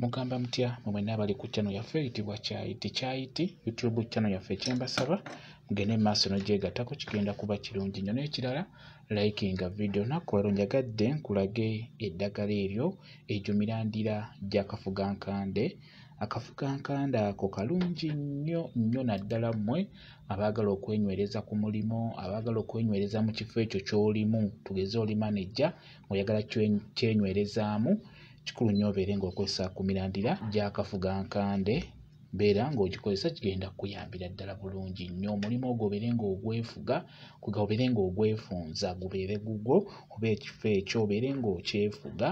Mugamba mutya mwe mwenna abali ku channel yaffe eyitibwa Kyayiti YouTube channel yaffe kyembasaba mugende maaso n'ogyegattako kigenda kuba kirungi nnyo. N'ekirala likinga video nakko leero njagadde nkulage eddagala eryo ejumirandira gy'akafugankande. Akafugankande ako kalungi nnyo naddala mmwe abaagala okwenywereza ku mulimo, abaagala okwenywereza mu kifo ekyo ky'olimu, tugeze oli manager oyagala kyenywerezaamu, kikulu nnyo obeere ng'okozesa ku mirandira gy'akafugankande. Beera ng'ogikozesa kigenda kuyambira ddala bulungi nnyo. Omulimo ogwo obeere ng'ogwefuga, obeere ng'ogwefunza, gubeere gugwo, oba ekifo ekyo obeere ng'okyefuga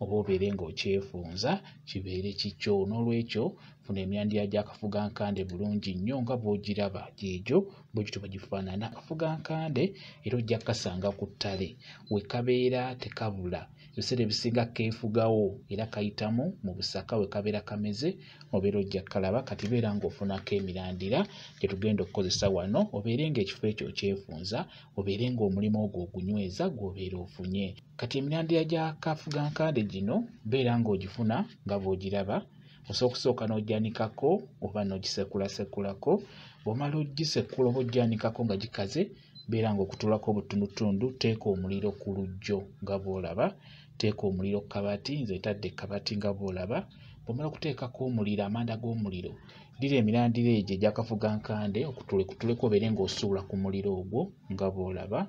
oba obeere ng'okyefunza kibeere kikyo. N'olwekyo funa emirandira gy'akafugankande bulungi nnyo nga bw'ogiraba gyegyo bwe gityo bwe gifaanana. Akafugankande era ojja kasanga ku ttale we kabeera tekabula. Ebiseera ebisinga keefugawo era kayitamu mu busaka we kabeera kameze, obeera ojja kalaba. Kati beera ng'ofunako emirandira gye tugenda okukozesa wano, obeere ng'ekifo ekyo okyefunza, obeere ng'omulimo ogwo ogunyweza gw'obeera ofunye. Kati emirandira gy'akafugankande gino beera ng'ogifuna nga bw'ogiraba. Osooka n'ogyanikako oba n'ogisekulasekulako. Bw'omala ogisekula oba ogyanikako nga gikaze, beera ng'okutulako obutundutundu, teeka omuliro ku lujjo nga bw'olaba, teeka omuliro ku kabati, nze ntadde kabati nga bw'olaba. Bw'omala okuteekako omuliro, amanda g'omuliro, ddira emirandira egyo egy'akafugankande okutuleko obeere ng'osuula ku muliro ogwo nga bw'olaba.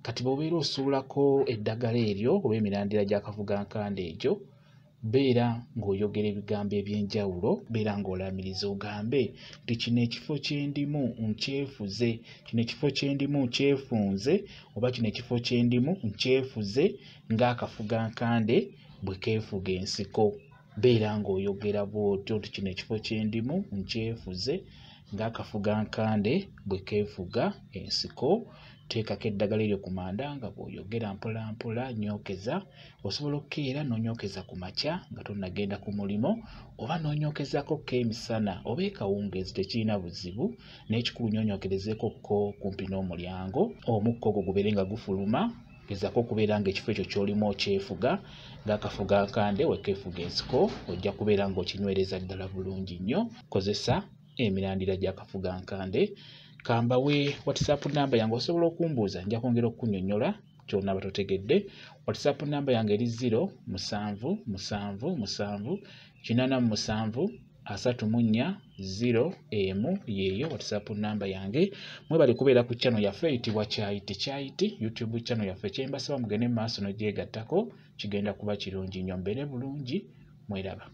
Kati bw'obeera osuulako eddagala eryo oba emirandira gy'akafugankande egyo, beera ng'oyogera ebigambo eby'enjawulo, beera ng'olamiriza ogambe nti kino ekifo kye ndimu nkyefuze, kino ekifo kye ndimu nkyefunze, oba kino ekifo kye ndimu nkyefuze ng'akafugankande bwe keefuga ensiko. Beera ng'oyogera bw'otyo nti kino ekifo kye ndimu nkyefuze ng'akafugankande bwe keefuga ensiko. Teekako eddagala eryo ku manda nga bw'oyogera mpola mpola, nyookeza. Osobola okukeera n'onyookeza ku makya nga tonnagenda ku mulimo, oba n'onyookezako k'emisana oba ekawungeezi, tekirina buzibu. N'ekikulu nnyo onyookerezeeko kumpi n'omulyango, omukka ogwo gubeere nga gufuluma. Gezaako okubeera ng'ekifo ekyo ky'olimu okyefuga ng'akafugankande we keefuga ensiko, ojja kubeera ng'okinywereza ddala bulungi nnyo. Kozesa emirandira gy'akafugankande. Kambawe WhatsApp namba yange osobola okumbuuza, nja kwongera okukunnyonnyola ky'onaaba totegedde. WhatsApp namba yange eri 0778734 yeeyo WhatsApp namba yange. Mwebale kubeera ku channel yaffe eyitibwa Kyayiti YouTube channel yaffe kyembasaba mugende mu maaso n'ogyegattako, kigenda kuba kirungi nnyo. Mbeere bulungi, mweraba.